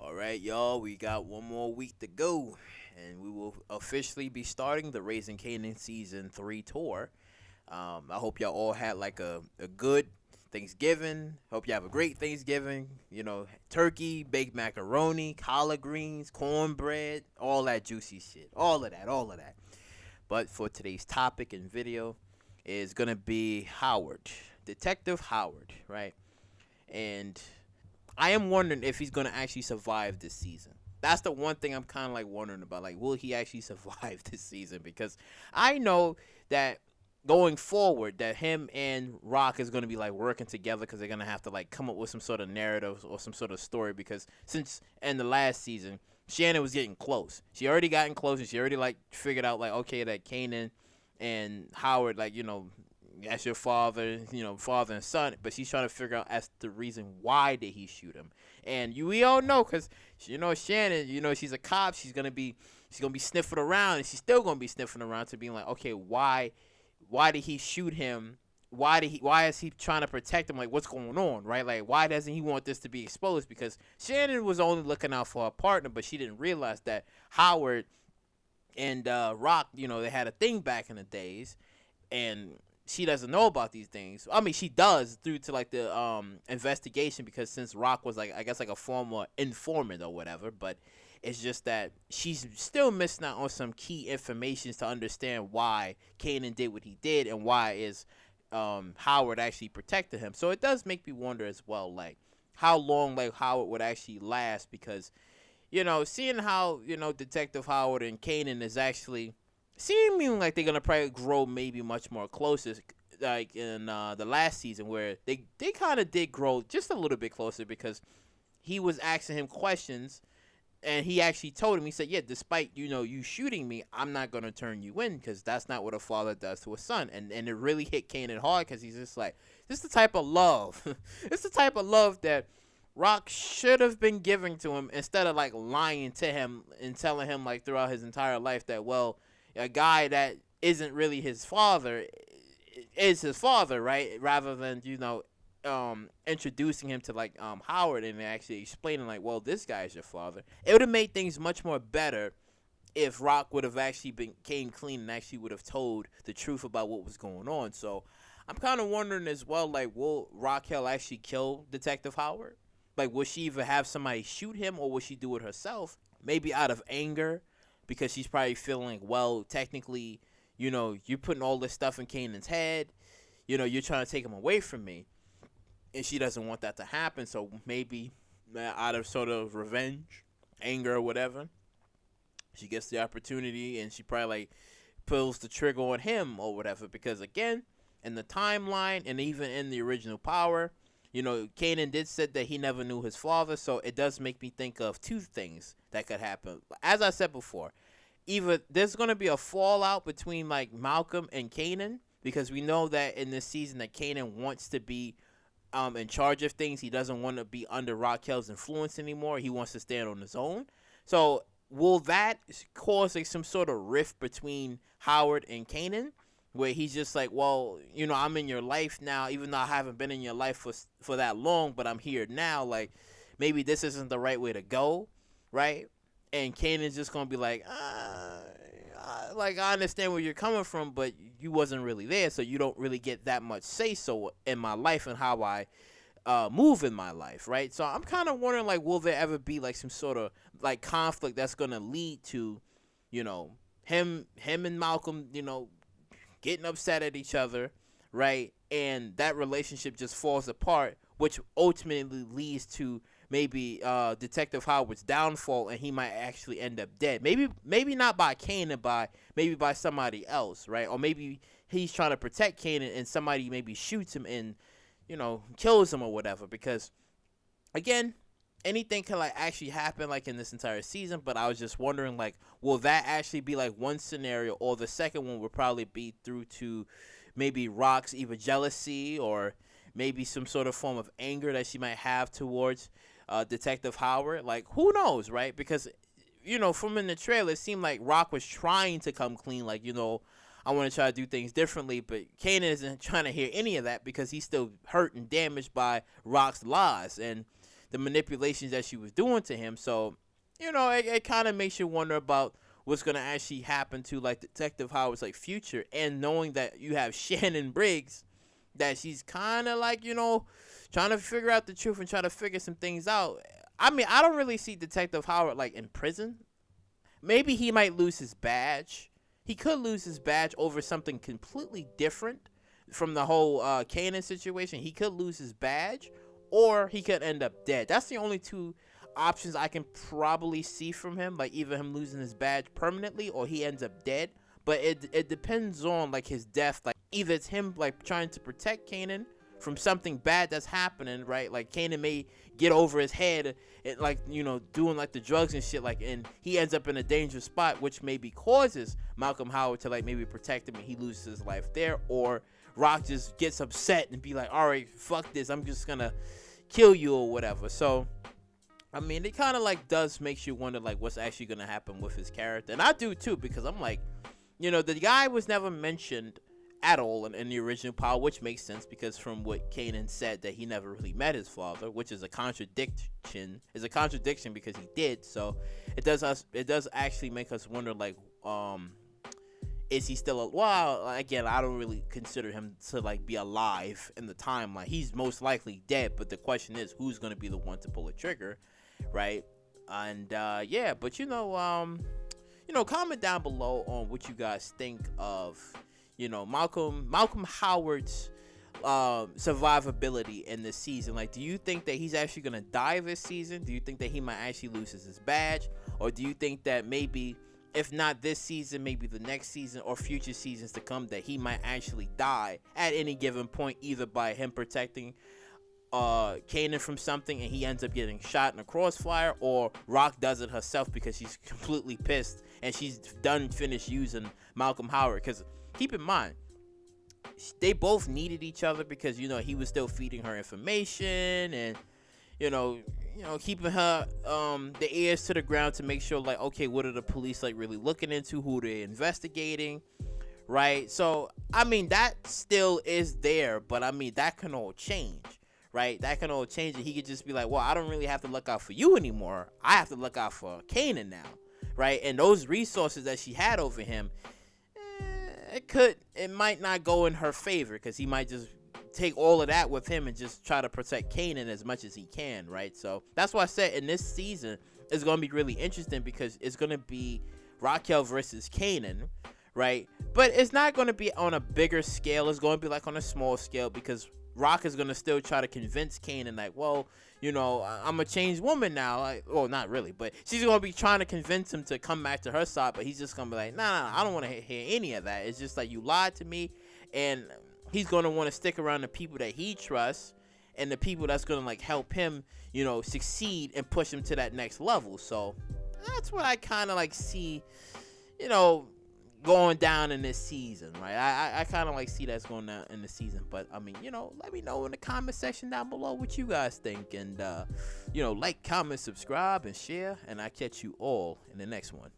All right, y'all, we got one more week to go, and we will officially be starting the Raising Kanan Season 3 tour. I hope y'all all had like a good Thanksgiving. Hope you have a great Thanksgiving. Turkey, baked macaroni, collard greens, cornbread, all that juicy shit. All of that. But for today's topic and video is going to be Howard, Detective Howard, right? And I am wondering if he's gonna actually survive this season. That's the one thing I'm kind of like wondering about. Like, will he actually survive this season? Because I know that going forward, that him and Rock is gonna be like working together because they're gonna have to like come up with some sort of narrative or some sort of story. Because since in the last season, Shannon was getting close. She already gotten close, and she already like figured out like, okay, that Kanan and Howard, like, that's your father, father and son. But she's trying to figure out as the reason why did he shoot him. And we all know, because Shannon, she's a cop. She's gonna be sniffing around, and she's still gonna be sniffing around to being like, okay, why did he shoot him? Why is he trying to protect him? Like, what's going on, right? Like, why doesn't he want this to be exposed? Because Shannon was only looking out for her partner, but she didn't realize that Howard and Rock, they had a thing back in the days, and she doesn't know about these things. I mean, she does through to like the investigation, because since Rock was like, I guess, like a former informant or whatever, but it's just that she's still missing out on some key information to understand why Kanan did what he did, and why is Howard actually protected him. So it does make me wonder as well, like how long like Howard would actually last, because seeing how Detective Howard and Kanan is actually seeming like they're gonna probably grow maybe much more closer, like in the last season, where they kind of did grow just a little bit closer, because he was asking him questions, and he actually told him, he said, yeah, despite you shooting me, I'm not gonna turn you in, because that's not what a father does to a son. And it really hit Kanan hard, because he's just like, this is the type of love it's the type of love that Rock should have been giving to him, instead of like lying to him and telling him like throughout his entire life that, well, a guy that isn't really his father is his father, right? Rather than introducing him to like Howard, and actually explaining like, well, this guy is your father. It would have made things much more better if Rock would have actually came clean and actually would have told the truth about what was going on. So I'm kind of wondering as well, like, will Raquel actually kill Detective Howard? Like, will she either have somebody shoot him, or will she do it herself? Maybe out of anger, because she's probably feeling like, well, technically, you're putting all this stuff in Kanan's head. You're trying to take him away from me. And she doesn't want that to happen. So maybe out of sort of revenge, anger, or whatever, she gets the opportunity, and she probably like pulls the trigger on him or whatever. Because again, in the timeline, and even in the original Power, Kanan did said that he never knew his father, so it does make me think of two things that could happen. As I said before, either there's going to be a fallout between like Malcolm and Kanan, because we know that in this season that Kanan wants to be in charge of things. He doesn't want to be under Raquel's influence anymore. He wants to stand on his own. So will that cause like some sort of rift between Howard and Kanan, where he's just like, well, I'm in your life now, even though I haven't been in your life for that long, but I'm here now. Like, maybe this isn't the right way to go, right? And Kanan's just gonna be like, like, I understand where you're coming from, but you wasn't really there, so you don't really get that much say so in my life and how I move in my life, right? So I'm kind of wondering, like, will there ever be like some sort of like conflict that's gonna lead to, him and Malcolm, getting upset at each other, right? And that relationship just falls apart, which ultimately leads to maybe Detective Howard's downfall, and he might actually end up dead. Maybe not by Kanan, maybe by somebody else, right? Or maybe he's trying to protect Kanan, and somebody maybe shoots him and kills him or whatever. Because again, anything can like actually happen like in this entire season. But I was just wondering, like, will that actually be like one scenario, or the second one would probably be through to maybe Rock's either jealousy, or maybe some sort of form of anger that she might have towards Detective Howard. Like, who knows, right? Because from in the trailer, it seemed like Rock was trying to come clean, like, I want to try to do things differently, but Kanan isn't trying to hear any of that, because he's still hurt and damaged by Rock's lies. And the manipulations that she was doing to him. So, it kind of makes you wonder about what's gonna actually happen to like Detective Howard's like future, and knowing that you have Shannon Briggs, that she's kind of like trying to figure out the truth and try to figure some things out. I mean, I don't really see Detective Howard like in prison. Maybe he might lose his badge. He could lose his badge over something completely different from the whole Kanan situation. He could lose his badge, or he could end up dead. That's the only two options I can probably see from him. Like either him losing his badge permanently, or he ends up dead. But it depends on like his death. Like either it's him like trying to protect Kanan from something bad that's happening, right? Like Kanan may get over his head and like doing like the drugs and shit, like, and he ends up in a dangerous spot, which maybe causes Malcolm Howard to like maybe protect him and he loses his life there, or Rock just gets upset and be like, all right, fuck this, I'm just gonna kill you or whatever. So I mean, it kind of like does makes you wonder like what's actually gonna happen with his character, and I do too, because I'm like, the guy was never mentioned at all in the original Power, which makes sense because from what Kanan said that he never really met his father, which is a contradiction. Because he did. So it does actually make us wonder like, is he still well, again, I don't really consider him to like be alive in the timeline. He's most likely dead, but the question is who's going to be the one to pull a trigger, right? And yeah, but comment down below on what you guys think of Malcolm Howard's survivability in this season. Like, do you think that he's actually gonna die this season? Do you think that he might actually lose his badge, or do you think that maybe if not this season, maybe the next season or future seasons to come, that he might actually die at any given point, either by him protecting Kanan from something and he ends up getting shot in a crossfire, or Rock does it herself because she's completely pissed and she's finished using Malcolm Howard? Because keep in mind, they both needed each other because he was still feeding her information and keeping her the ears to the ground to make sure like, okay, what are the police like really looking into, who they're investigating, right? So I mean, that still is there, but I mean, that can all change, right? That can all change, and he could just be like, well, I don't really have to look out for you anymore, I have to look out for Kanan now, right? And those resources that she had over him, it might not go in her favor, because he might just take all of that with him and just try to protect Kanan as much as he can, right? So that's why I said in this season it's going to be really interesting, because it's going to be Raquel versus Kanan, right? But it's not going to be on a bigger scale. It's going to be like on a small scale, because Rock is going to still try to convince Kanan like, well, I'm a changed woman now. Like, well, not really, but she's going to be trying to convince him to come back to her side, but he's just going to be like, nah, I don't want to hear any of that. It's just like, you lied to me. And he's going to want to stick around the people that he trusts and the people that's going to like help him, succeed and push him to that next level. So that's what I kind of like see, going down in this season, right? I kind of like see that's going down in the season. But I mean, let me know in the comment section down below what you guys think, and like, comment, subscribe, and share, and I catch you all in the next one.